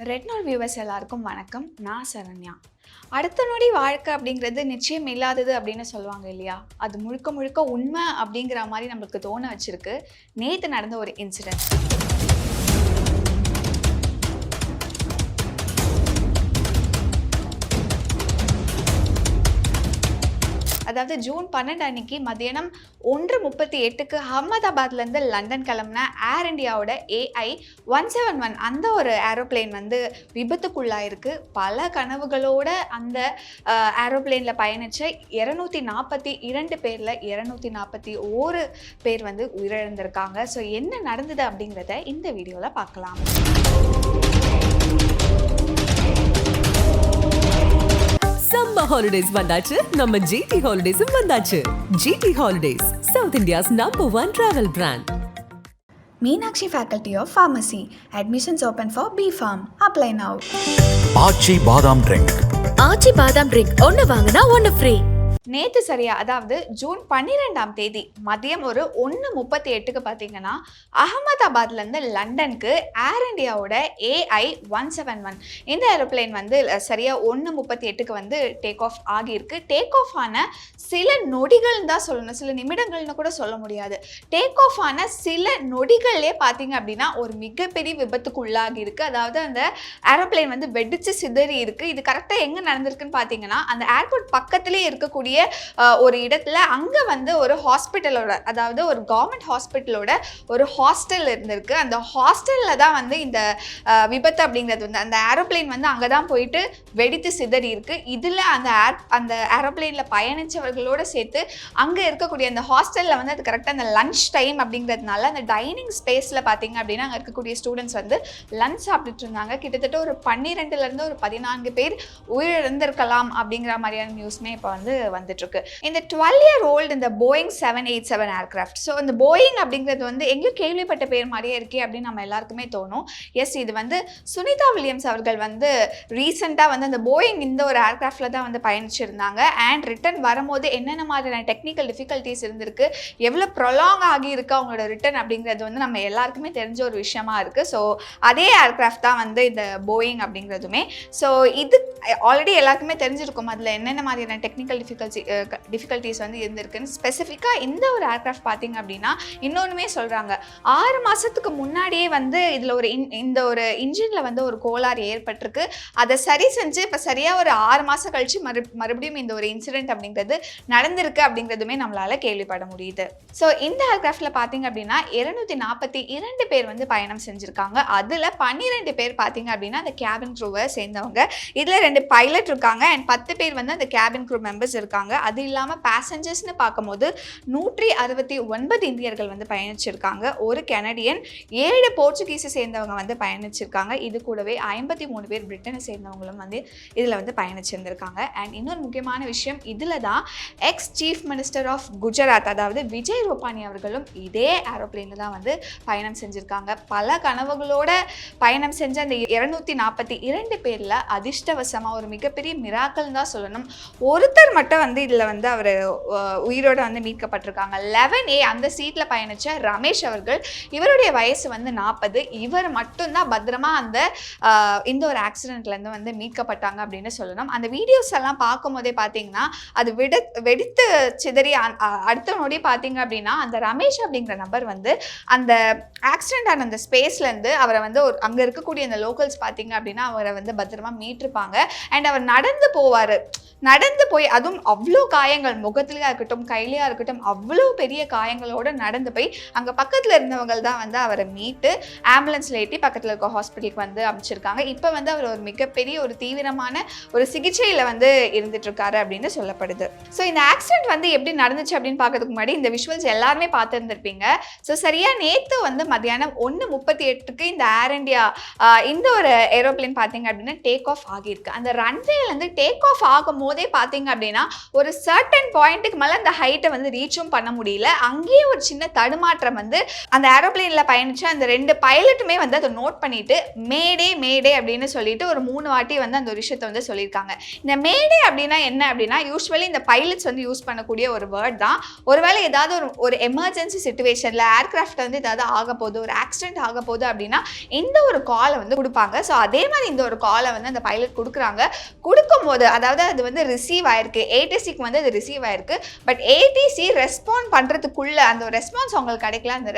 ரெட்நாள் viewers எல்லாருக்கும் வணக்கம். நான் சரண்யா. அடுத்த நொடி வாழ்க்கை அப்படிங்கிறது நிச்சயம் இல்லாதது அப்படின்னு சொல்லுவாங்க இல்லையா? அது முழுக்க முழுக்க உண்மை அப்படிங்கிற மாதிரி நம்மளுக்கு தோண வச்சிருக்கு நேற்று நடந்த ஒரு இன்சிடென்ட். அதாவது ஜூன் 12 அன்னைக்கு மதியானம் 1:38க்கு அகமதாபாத்லேருந்து லண்டன் கிளம்புன ஏர் இண்டியாவோட AI-171 அந்த ஒரு ஏரோப்ளேன் வந்து விபத்துக்குள்ளாயிருக்கு. பல கனவுகளோட அந்த ஏரோப்ளேனில் பயணித்த 242 பேரில் 241 பேர் வந்து உயிரிழந்திருக்காங்க. ஸோ என்ன நடந்தது அப்படிங்கிறத இந்த வீடியோவில் பார்க்கலாம். சம்மர் ஹாலிடேஸ் வந்தாச்சு, நம்ம ஜிடி ஹாலிடேஸும் வந்தாச்சு. GT holidays, South India's #1 travel brand. Meenakshi Faculty of Pharmacy. Admissions open for B.Pharm. Apply now. ஆச்சி பாதாம் ட்ரிங்க். ஆச்சி பாதாம் ட்ரிங்க் ஒன்று வாங்கினா ஒன்று ஃப்ரீ. நேற்று சரியா, அதாவது ஜூன் 12ஆம் தேதி மதியம் ஒரு 1:38க்கு பார்த்தீங்கன்னா அகமதாபாத்லேருந்து லண்டனுக்கு ஏர் இண்டியாவோட AI-171 இந்த ஏரோப்ளேன் வந்து சரியாக 1:38க்கு வந்து டேக் ஆஃப் ஆகியிருக்கு. டேக் ஆஃப் ஆன சில நொடிகள் தான் சொல்லணும், சில நிமிடங்கள்னு கூட சொல்ல முடியாது. டேக் ஆஃப் ஆன சில நொடிகள்லே பார்த்தீங்க அப்படின்னா ஒரு மிகப்பெரிய விபத்துக்கு உள்ளாகி இருக்கு. அதாவது அந்த ஏரோப்ளேன் வந்து வெடிச்சு சிதறி இருக்கு. இது கரெக்டாக எங்கே நடந்திருக்குன்னு பார்த்தீங்கன்னா அந்த ஏர்போர்ட் பக்கத்திலே இருக்கக்கூடிய ஒரு இடத்துல அங்கே வந்து ஒரு ஹாஸ்பிட்டலோட, அதாவது ஒரு கவர்மெண்ட் ஹாஸ்பிட்டலோட ஒரு ஹாஸ்டல் இருந்திருக்கு. அந்த ஹாஸ்டலில் தான் வந்து இந்த விபத்து அப்படிங்கிறது வந்து அந்த ஏரோப்ளேன் வந்து அங்கே தான் போயிட்டு வெடித்து சிதறி இருக்கு. இதில் அந்த ஏரோப்ளேனில் பயணித்தவர்களோடு சேர்த்து அங்கே இருக்கக்கூடிய அந்த ஹாஸ்டலில் வந்து அது கரெக்டாக அந்த லன்ச் டைம் அப்படிங்கிறதுனால அந்த டைனிங் ஸ்பேஸில் பார்த்தீங்க அப்படின்னா அங்கே இருக்கக்கூடிய ஸ்டூடெண்ட்ஸ் வந்து லன்ச் சாப்பிட்டுட்டு இருந்தாங்க. கிட்டத்தட்ட ஒரு 12லேருந்து ஒரு 14 பேர் உயிரிழந்திருக்கலாம் அப்படிங்கிற மாதிரியான நியூஸ்மே இப்போ வந்துட்டு இருக்கு. இந்த 12-year-old இந்த போயிங் 787 ஏர்கிராஃப்ட். ஸோ இந்த போயிங் அப்படிங்கிறது வந்து எங்கேயும் கேள்விப்பட்ட பேர் மாதிரியே இருக்கே அப்படின்னு நம்ம எல்லாருக்குமே தோணும். எஸ், இது வந்து சுனிதா வில்லியம்ஸ் அவர்கள் வந்து ரீசெண்டாக வந்து அந்த போயிங் இந்த ஒரு ஏர்கிராஃப்டில் தான் வந்து பயணிச்சிருந்தாங்க. அண்ட் ரிட்டர்ன் வரும்போது என்னென்ன மாதிரியான டெக்னிக்கல் டிஃபிகல்ட்டிஸ் இருந்திருக்கு, எவ்வளோ ப்ரொலாங் ஆகியிருக்கு அவங்களோட ரிட்டர்ன் அப்படிங்கிறது வந்து நம்ம எல்லாருக்குமே தெரிஞ்ச ஒரு விஷயமா இருக்குது. ஸோ அதே ஏர்கிராஃப்ட் தான் வந்து இந்த போயிங் அப்படிங்கிறதுமே. ஸோ இது ஆல்ரெடி எல்லாருக்குமே தெரிஞ்சிருக்கும் அதில் என்னென்ன மாதிரியான டெக்னிக்கல் டிஃபிகல்ட்டிஸ் வந்து இருந்திருக்குன்னு. ஸ்பெசிஃபிக்காக இந்த ஒரு ஏர்கிராஃப்ட் பார்த்தீங்க அப்படின்னா இன்னொன்றுமே சொல்கிறாங்க, 6 மாதத்துக்கு முன்னாடியே வந்து இதில் இந்த ஒரு இன்ஜினில் வந்து ஒரு கோளாறு ஏற்பட்டிருக்கு. அதை சரி செஞ்சு இப்போ சரியாக ஒரு 6 மாதம் கழித்து மறுபடியும் இந்த ஒரு இன்சிடென்ட் அப்படிங்கிறது நடந்திருக்கு அப்படிங்கிறதுமே நம்மளால் கேள்விப்பட முடியுது. ஸோ இந்த ஏர்கிராஃப்டில் பார்த்தீங்க அப்படின்னா 242 பேர் வந்து பயணம் செஞ்சுருக்காங்க. அதில் 12 பேர் பார்த்தீங்க அப்படின்னா அந்த கேபின் க்ரூவை சேர்ந்தவங்க. இதில் 2 பைலட் இருக்காங்க அண்ட் 10 பேர் வந்து அந்த கேபின் க்ரூ மெம்பர்ஸ் இருக்காங்க. அது இல்லாமல் பேசஞ்சர்ஸ்னு பார்க்கும்போது 169 இந்தியர்கள் வந்து பயணிச்சிருக்காங்க. ஒரு கனடியன், 7 போர்ச்சுகீஸை சேர்ந்தவங்க வந்து பயணிச்சிருக்காங்க. இது கூடவே 53 பேர் பிரிட்டனை சேர்ந்தவங்களும் வந்து இதில் வந்து பயணிச்சிருந்திருக்காங்க. அண்ட் இன்னொரு முக்கியமான விஷயம், இதில் தான் ex chief minister of Gujarat அதாவது விஜய் ரூபானி அவர்களும் இதே ஏரோப்ளேனில் தான் வந்து பயணம் செஞ்சுருக்காங்க. பல கனவுகளோட பயணம் செஞ்ச அந்த 242 பேரில் அதிர்ஷ்டவசமாக ஒரு மிகப்பெரிய மிராக்கல் தான் சொல்லணும், ஒருத்தர் மட்டும் வந்து இதில் வந்து அவர் உயிரோடு வந்து மீட்கப்பட்டிருக்காங்க. 11A அந்த சீட்டில் பயணித்த ரமேஷ் அவர்கள், இவருடைய வயசு வந்து 40. இவர் மட்டும்தான் பத்திரமா இந்த ஒரு ஆக்சிடென்ட்லேருந்து வந்து மீட்கப்பட்டாங்க அப்படின்னு சொல்லணும். அந்த வீடியோஸ் எல்லாம் பார்க்கும் போதே பார்த்தீங்கன்னா அது வெடித்து சிதறி அடுத்த நொடி பார்த்தீங்க அப்படின்னா அந்த ரமேஷ் அப்படிங்கிற நபர் வந்து அந்த ஆக்சிடென்ட் ஆன அந்த ஸ்பேஸ்லேருந்து அவரை வந்து அங்கே இருக்கக்கூடிய அந்த லோக்கல்ஸ் பார்த்தீங்க அப்படின்னா அவரை வந்து பத்திரமா மீட்டிருப்பாங்க. அண்ட் அவர் நடந்து போய் அதுவும் அவ்வளோ காயங்கள், முகத்துலையாக இருக்கட்டும் கையிலையா இருக்கட்டும், அவ்வளோ பெரிய காயங்களோடு நடந்து போய் அங்கே பக்கத்தில் இருந்தவங்க தான் வந்து அவரை மீட்டு ஆம்புலன்ஸில் ஏற்றி பக்கத்தில் இருக்க ஹாஸ்பிட்டலுக்கு வந்து அமைச்சிருக்காங்க. இப்போ வந்து அவர் ஒரு மிகப்பெரிய ஒரு தீவிரமான ஒரு சிகிச்சையில் வந்து இருந்துட்டுருக்காரு அப்படின்னு சொல்லப்படுது. ஸோ இந்த ஆக்சிடென்ட் வந்து எப்படி நடந்துச்சு அப்படின்னு பார்க்கறதுக்கு முன்னாடி இந்த விஷுவல்ஸ் எல்லாருமே பார்த்துருந்துருப்பீங்க. ஸோ சரியாக நேற்று வந்து மதியானம் 1:38க்கு இந்த ஏர் இண்டியா இந்த ஒரு ஏரோப்ளேன் பார்த்தீங்க அப்படின்னா டேக் ஆஃப் ஆகியிருக்கு. அந்த ரன்வேலேருந்து டேக் ஆஃப் ஆகும் போதே பார்த்தீங்க அப்படின்னா ஒரு சர்டன் பாயிண்ட்டுக்கு மேலே அந்த ஹைட்டை வந்து ரீச்சும் பண்ண முடியல. அங்கேயே ஒரு சின்ன தடுமாற்றம் வந்து அந்த ஏரோப்ளேனில் பயணிச்சு அந்த 2 பைலட்டுமே வந்து அதை நோட் பண்ணிட்டு மேடே மேடே அப்படின்னு சொல்லிட்டு ஒரு 3 வாட்டி வந்து அந்த ஒரு விஷயத்தை வந்து சொல்லியிருக்காங்க. இந்த மேடே அப்படின்னா என்ன அப்படின்னா, யூஸ்வலி இந்த பைலட்ஸ் வந்து யூஸ் பண்ணக்கூடிய ஒரு வேர்ட் தான். ஒருவேளை ஏதாவது ஒரு எமர்ஜென்சி சிச்சுவேஷனில் ஏர்கிராஃப்ட் வந்து ஏதாவது ஆக போகுது, ஒரு ஆக்சிடென்ட் ஆக போகுது அப்படின்னா இந்த ஒரு காலை வந்து கொடுப்பாங்க. ஸோ அதே மாதிரி இந்த ஒரு காலை வந்து அந்த பைலட் கொடுக்குறாங்க. கொடுக்கும்போது அதாவது அது வந்து ரிசீவ் ஆயிருக்கு, ஏடிசிக்கு வந்து அது ரிசீவ் ஆயிருக்கு. பட் ஏடிசி ரெஸ்பாண்ட் பண்ணுறதுக்குள்ள அந்த ரெஸ்பான்ஸ் அவங்களுக்கு கிடைக்கல. அந்த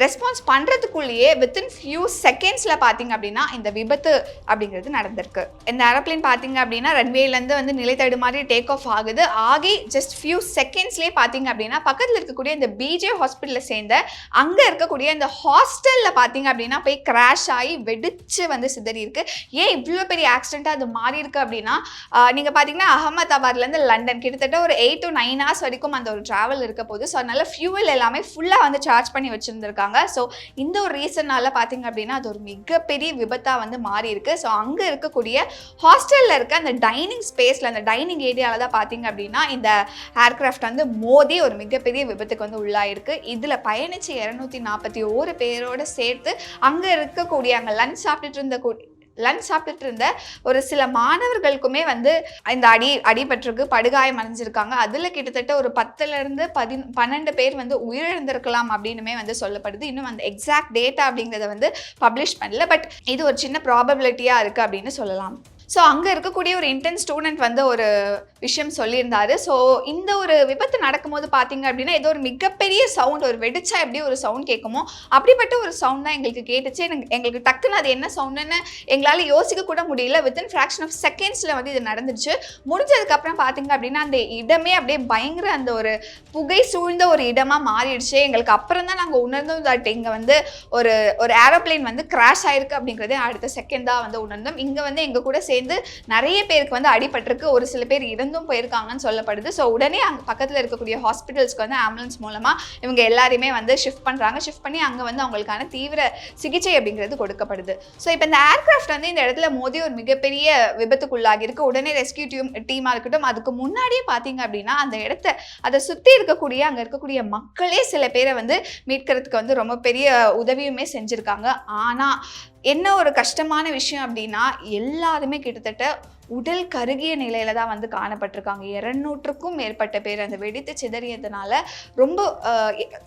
ரெஸ்பான்ஸ் பண்ணுறதுக்குள்ளேயே வித்தின் ஃபியூ செகண்ட்ஸில் பார்த்தீங்க அப்படின்னா இந்த விபத்து அப்படிங்கிறது நடந்திருக்கு. இந்த ஏரோப்ளேன் பார்த்தீங்க அப்படின்னா ரன்வேலேருந்து வந்து நிலை தடுமாறி டேக் ஆஃப் ஆகுது. ஆகி ஜஸ்ட் ஃபியூ செகண்ட்ஸ்லேயே பார்த்தீங்க அப்படின்னா பக்கத்தில் இருக்கக்கூடிய இந்த பிஜே ஹாஸ்பிட்டலில் சேர்ந்த அங்கே இருக்கக்கூடிய இந்த ஹாஸ்டலில் பார்த்தீங்க அப்படின்னா போய் கிராஷ் ஆகி வெடிச்சு வந்து சிதறி இருக்கு. ஏன் இவ்வளோ பெரிய ஆக்சிடென்ட்டாக அது மாறி இருக்கு அப்படின்னா, நீங்கள் பார்த்தீங்கன்னா அகமதாபாத்லேருந்து லண்டன் கிட்டத்தட்ட ஒரு 8 to 9 hours வரைக்கும் அந்த ஒரு ட்ராவல் இருக்க போகுது. ஸோ அதனால ஃபியூவல் எல்லாமே ஃபுல்லாக வந்து சார்ஜ் பண்ணி வச்சுருந்துருக்காங்க. ஸோ இந்த ஒரு ரீசன்னால பார்த்தீங்க அப்படின்னா அது ஒரு மிகப்பெரிய விபத்தாக வந்து மாறி இருக்கு. ஸோ அங்கே இருக்கக்கூடிய ஹாஸ்டலில் இருக்க அந்த டைனிங் ஸ்பேஸில் அந்த டைனிங் ஏரியாவில் தான் பார்த்தீங்க அப்படின்னா இந்த ஏர்கிராஃப்ட் வந்து மோதி ஒரு மிகப்பெரிய விபத்துக்கு வந்து உள்ளாயிருக்கு. இதில் பயணிச்சு 241 பேரோடு சேர்த்து அங்கே இருக்கக்கூடிய அங்கே லஞ்ச் சாப்பிட்டுட்டு இருந்த ஒரு சில மாணவர்களுக்குமே வந்து இந்த அடிபட்டிருக்கு, படுகாயம் அடைஞ்சிருக்காங்க. அதில் கிட்டத்தட்ட ஒரு 10லேருந்து 12 பேர் வந்து உயிரிழந்திருக்கலாம் அப்படின்னுமே வந்து சொல்லப்படுது. இன்னும் அந்த எக்ஸாக்ட் டேட்டா அப்படிங்கிறத வந்து பப்ளிஷ் பண்ணல. பட் இது ஒரு சின்ன ப்ராபபிலிட்டியாக இருக்குது அப்படின்னு சொல்லலாம். ஸோ அங்கே இருக்கக்கூடிய ஒரு இன்டென்ஸ் ஸ்டூடெண்ட் வந்து ஒரு விஷயம் சொல்லியிருந்தாரு. ஸோ இந்த ஒரு விபத்து நடக்கும்போது பார்த்தீங்க அப்படின்னா ஏதோ ஒரு மிகப்பெரிய சவுண்ட், ஒரு வெடிச்சா எப்படி ஒரு சவுண்ட் கேட்குமோ அப்படிப்பட்ட ஒரு சவுண்ட் தான் எங்களுக்கு கேட்டுச்சு. எங்களுக்கு டக்குன்னு அது என்ன சவுண்டுன்னு எங்களால் யோசிக்க கூட முடியல. வித்தின் ஃப்ராக்ஷன் ஆஃப் செகண்ட்ஸில் வந்து இது நடந்துச்சு. முடிஞ்சதுக்கப்புறம் பார்த்தீங்க அப்படின்னா அந்த இடமே அப்படியே பயங்கர அந்த ஒரு புகை சூழ்ந்த ஒரு இடமாக மாறிடுச்சு. எங்களுக்கு அப்புறம் தான் நாங்கள் உணர்ந்தோம் தட் இங்கே வந்து ஒரு ஏரோப்ளேன் வந்து கிராஷ் ஆயிருக்கு அப்படிங்கிறதே அடுத்த செகண்ட் தான் வந்து உணர்ந்தோம். இங்கே வந்து எங்கள் கூட சேர்ந்து நிறைய பேருக்கு வந்து அடிபட்டிருக்கு, ஒரு சில பேர் இறந்தும் போயிருக்காங்கன்னு சொல்லப்படுது. ஸோ உடனே அங்கே பக்கத்தில் இருக்கக்கூடிய ஹாஸ்பிட்டல்ஸ்க்கு வந்து ஆம்புலன்ஸ் மூலமாக இவங்க எல்லாரையுமே வந்து ஷிஃப்ட் பண்ணி அங்கே வந்து அவங்களுக்கான தீவிர சிகிச்சை அப்படிங்கிறது கொடுக்கப்படுது. ஸோ இப்போ இந்த ஏர்கிராஃப்ட் வந்து இந்த இடத்துல மோதி ஒரு மிகப்பெரிய விபத்துக்குள்ளாகி இருக்கு. உடனே ரெஸ்கியூ டீமாக இருக்கட்டும், அதுக்கு முன்னாடியே பார்த்தீங்க அப்படின்னா அந்த இடத்த அதை சுற்றி இருக்கக்கூடிய அங்கே இருக்கக்கூடிய மக்களே சில பேரை வந்து மீட்கிறதுக்கு வந்து ரொம்ப பெரிய உதவியுமே செஞ்சுருக்காங்க. ஆனால் என்ன ஒரு கஷ்டமான விஷயம் அப்படின்னா எல்லாருமே கிட்டத்தட்ட உடல் கருகிய நிலையில தான் வந்து காணப்பட்டிருக்காங்க. 200க்கும் மேற்பட்ட பேர் அந்த வெடித்து சிதறியதுனால ரொம்ப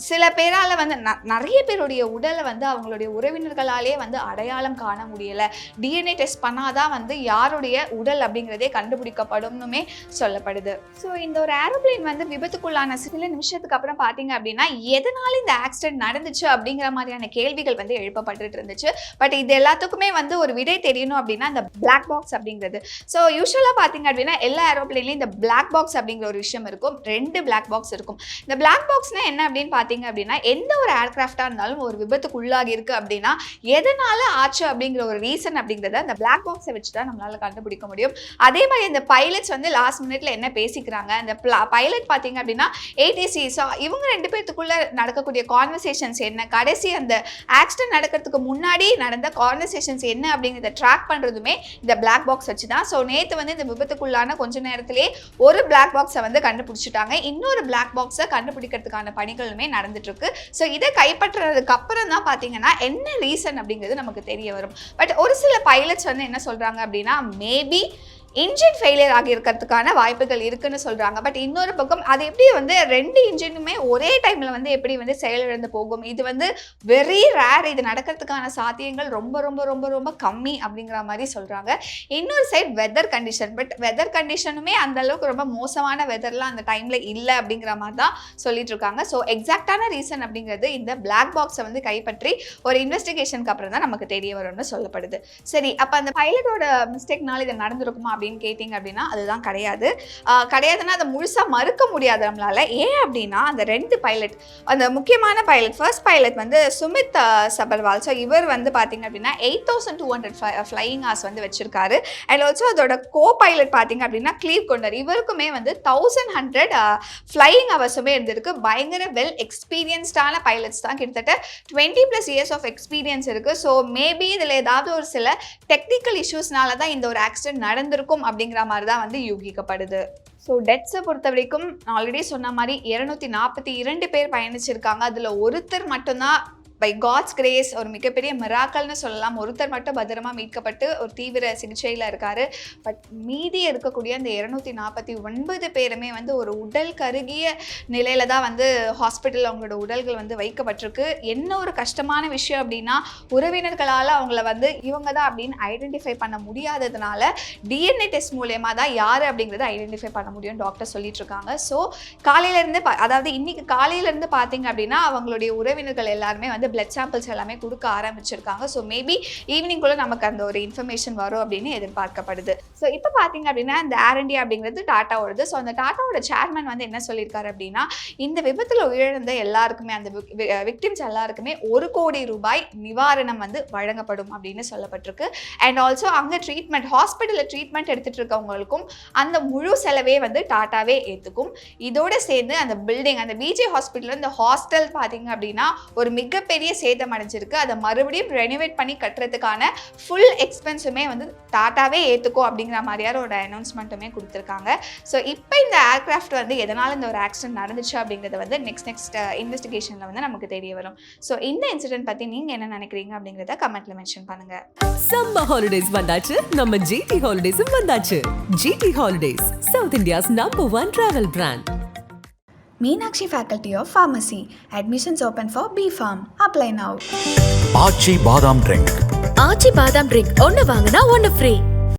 சில பேரால் வந்து நிறைய பேருடைய உடலை வந்து அவங்களுடைய உறவினர்களாலே வந்து அடையாளம் காண முடியலை. டிஎன்ஏ டெஸ்ட் பண்ணாதான் வந்து யாருடைய உடல் அப்படிங்கிறதே கண்டுபிடிக்கப்படும்னுமே சொல்லப்படுது. ஸோ இந்த ஒரு ஏரோப்ளேன் வந்து விபத்துக்குள்ளான சில நிமிஷத்துக்கு அப்புறம் பார்த்தீங்க அப்படின்னா எதனால இந்த ஆக்சிடென்ட் நடந்துச்சு அப்படிங்கிற மாதிரியான கேள்விகள் வந்து எழுப்பப்பட்டு இருந்துச்சு. பட் இது எல்லாத்துக்குமே வந்து ஒரு விடை தெரியணும் அப்படின்னா இந்த பிளாக் பாக்ஸ் அப்படிங்கிறது. ஸோ யூஸ்வலாக பார்த்தீங்க அப்படின்னா எல்லா ஏரோப்ளேன்லையும் இந்த பிளாக் பாக்ஸ் அப்படிங்கிற ஒரு விஷயம் இருக்கும். 2 பிளாக் பாக்ஸ் இருக்கும். இந்த பிளாக் பாக்ஸ்னா என்ன அப்படின்னு பார்த்தீங்க அப்படின்னா எந்த ஒரு ஏர்கிராஃப்டாக இருந்தாலும் ஒரு விபத்துக்கு உள்ளாகி இருக்கு அப்படின்னா எதனால ஆச்சு அப்படிங்கிற ஒரு ரீசன் அப்படிங்கிறத அந்த பிளாக் பாக்ஸை வச்சு தான் நம்மளால கண்டுபிடிக்க முடியும். அதே மாதிரி இந்த பைலட்ஸ் வந்து லாஸ்ட் மினிட்ல என்ன பேசிக்கிறாங்க, அந்த பைலட் பார்த்தீங்க அப்படின்னா ஏடிசி, ஸோ இவங்க 2 பேர்த்துக்குள்ள நடக்கக்கூடிய கான்வர்சேஷன்ஸ் என்ன, கடைசி அந்த ஆக்சிடென்ட் நடக்கிறதுக்கு முன்னாடி நடந்த கான்வர்சேஷன்ஸ் என்ன அப்படிங்கிறத ட்ராக் பண்ணுறதுமே இந்த பிளாக் பாக்ஸ் வச்சு தான். ஸோ நேற்று வந்து இந்த விபத்துக்குள்ளான கொஞ்ச நேரத்திலே ஒரு பிளாக் பாக்ஸை வந்து கண்டுபிடிச்சிட்டாங்க. இன்னொரு பிளாக் பாக்ஸை கண்டுபிடிக்கிறதுக்கான பணிகளுமே நடந்துட்டு இருக்கு. ஸோ இதை கைப்பற்றுறதுக்கு அப்புறம் தான் பார்த்தீங்கன்னா என்ன ரீசன் அப்படிங்கிறது நமக்கு தெரிய வரும். பட் ஒரு சில பைலட்ஸ் வந்து என்ன சொல்றாங்க அப்படின்னா மேபி இன்ஜின் ஃபெயிலியர் ஆகியிருக்கிறதுக்கான வாய்ப்புகள் இருக்குன்னு சொல்கிறாங்க. பட் இன்னொரு பக்கம் அது எப்படி வந்து 2 இன்ஜினுமே ஒரே டைமில் வந்து எப்படி வந்து செயலிழந்து போகும், இது வந்து வெரி ரேர், இது நடக்கிறதுக்கான சாத்தியங்கள் ரொம்ப ரொம்ப ரொம்ப ரொம்ப கம்மி அப்படிங்கிற மாதிரி சொல்கிறாங்க. இன்னொரு side weather condition, but weather கண்டிஷனுமே அந்த அளவுக்கு ரொம்ப மோசமான வெதர்லாம் அந்த டைமில் இல்லை அப்படிங்கிற மாதிரி தான் சொல்லிட்டு இருக்காங்க. ஸோ எக்ஸாக்டான ரீசன் அப்படிங்கிறது இந்த பிளாக் பாக்ஸை வந்து கைப்பற்றி ஒரு இன்வெஸ்டிகேஷனுக்கு அப்புறம் தான் நமக்கு தெரிய வரும்னு சொல்லப்படுது. சரி, அப்போ அந்த பைலட்டோட மிஸ்டேக்னால இது நடந்திருக்குமா அப்படின்னு கேட்டிங்க அப்படின்னா அதுதான் கிடையாதுன்னா அதை முழுசாக மறுக்க முடியாது நம்மளால. ஏன் அப்படின்னா அந்த 2 பைலட், அந்த முக்கியமான பைலட், ஃபர்ஸ்ட் பைலட் வந்து சுமித் சபர்வால். ஸோ இவர் வந்து பார்த்தீங்க அப்படின்னா 8200 ஃப்ளையிங் ஹார்ஸ் வந்து வச்சிருக்காரு. அண்ட் ஆல்சோ அதோட கோ பைலட் பார்த்தீங்க அப்படின்னா கிளீவ் கொண்டர், இவருக்குமே வந்து 1100 ஃப்ளையிங் ஹவர்ஸுமே இருந்திருக்கு. பயங்கர வெல் எக்ஸ்பீரியன்ஸ்டான பைலட்ஸ் தான், கிட்டத்தட்ட 20+ இயர்ஸ் ஆஃப் எக்ஸ்பீரியன்ஸ் இருக்குது. ஸோ மேபி இதில் ஏதாவது ஒரு சில டெக்னிக்கல் இஷ்யூஸ்னால தான் இந்த ஒரு ஆக்சிடென்ட் நடந்திருக்கும் இருக்கும் அப்படிங்கிற மாதிரி தான் வந்து யூகிக்கப்படுது. ஸோ டெத்ஸை பொறுத்த வரைக்கும் நான் ஆல்ரெடி சொன்ன மாதிரி 242 பேர் பயணிச்சிருக்காங்க. அதில் ஒருத்தர் மட்டும்தான் பை காட்ஸ் கிரேஸ் ஒரு மிகப்பெரிய மிராக்கல்னு சொல்லலாம். ஒருத்தர் மட்டும் பத்திரமா மீட்கப்பட்டு ஒரு தீவிர சிகிச்சையில் இருக்காரு. பட் மீதி இருக்கக்கூடிய அந்த 249 பேருமே வந்து ஒரு உடல் கருகிய நிலையில தான் வந்து ஹாஸ்பிட்டலில் அவங்களோட உடல்கள் வந்து வைக்கப்பட்டிருக்கு. என்ன ஒரு கஷ்டமான விஷயம் அப்படின்னா, உறவினர்களால் அவங்கள வந்து இவங்க தான் அப்படின்னு ஐடென்டிஃபை பண்ண முடியாததுனால டிஎன்ஏ டெஸ்ட் மூலயமா தான் யார் அப்படிங்கிறத ஐடென்டிஃபை பண்ண முடியும் டாக்டர் சொல்லிட்டு இருக்காங்க. ஸோ காலையிலேருந்து அதாவது இன்னைக்கு காலையிலேருந்து பார்த்தீங்க அப்படின்னா அவங்களுடைய உறவினர்கள் எல்லாருமே வந்து பிளட் சாம்பிள்ஸ் எல்லாமே கொடுக்க ஆரம்பிச்சிருக்காங்க. ஸோ மேபி ஈவினிங்குள்ளே நமக்கு அந்த ஒரு இன்ஃபர்மேஷன் வரும் அப்படின்னு எதிர்பார்க்கப்படுது. ஸோ இப்போ பார்த்தீங்க அப்படின்னா இந்த ஏர் இண்டியா அப்படிங்கிறது டாட்டாவோடது. ஸோ அந்த டாட்டாவோட சேர்மன் வந்து என்ன சொல்லியிருக்காரு அப்படின்னா, இந்த விபத்தில் உயிரிழந்த எல்லாருக்குமே அந்த விக்டிம்ஸ் எல்லாருக்குமே 1 கோடி ரூபாய் நிவாரணம் வந்து வழங்கப்படும் அப்படின்னு சொல்லப்பட்டிருக்கு. அண்ட் ஆல்சோ அங்கே ஹாஸ்பிட்டலில் ட்ரீட்மெண்ட் எடுத்துகிட்டு இருக்கவங்களுக்கும் அந்த முழு செலவே வந்து டாட்டாவே ஏற்றுக்கும். இதோட சேர்ந்து அந்த பில்டிங், அந்த பிஜே ஹாஸ்பிட்டலில் இந்த ஹாஸ்டல் பார்த்தீங்க அப்படின்னா ஒரு மிகப்பெரிய சேதம் அடைஞ்சிருக்கு. அதை மறுபடியும் ரெனோவேட் பண்ணி கட்டுறதுக்கான ஃபுல் எக்ஸ்பென்ஸுமே வந்து டாட்டாவே ஏற்றுக்கோ அப்படிங்கிற மாதிரியான ஒரு அனௌன்ஸ்மெண்ட்டுமே கொடுத்துருக்காங்க. ஸோ இப்போ இந்த ஏர்கிராஃப்ட் வந்து எதனால் இந்த ஒரு ஆக்சிடென்ட் நடந்துச்சு அப்படிங்கிறது வந்து நெக்ஸ்ட் இன்வெஸ்டிகேஷனில் வந்து நமக்கு தெரிய வரும். ஸோ இந்த இன்சிடென்ட் பற்றி நீங்கள் என்ன நினைக்கிறீங்க அப்படிங்கிறத கமெண்ட்ல மென்ஷன் பண்ணுங்கள். சம்மர் ஹாலிடேஸ் வந்தாச்சு, நம்ம ஜிடி ஹாலிடேஸும் வந்தாச்சு. GT holidays, South India's number 1 travel brand. Meenakshi Faculty of Pharmacy. Admissions open for B.Pharm. Apply now. ஆச்சி பாதாம் ட்ரிங்க். ஆச்சி பாதாம் ட்ரிங்க் ஒன்னு வாங்கினா ஒன்னு ஃப்ரீ.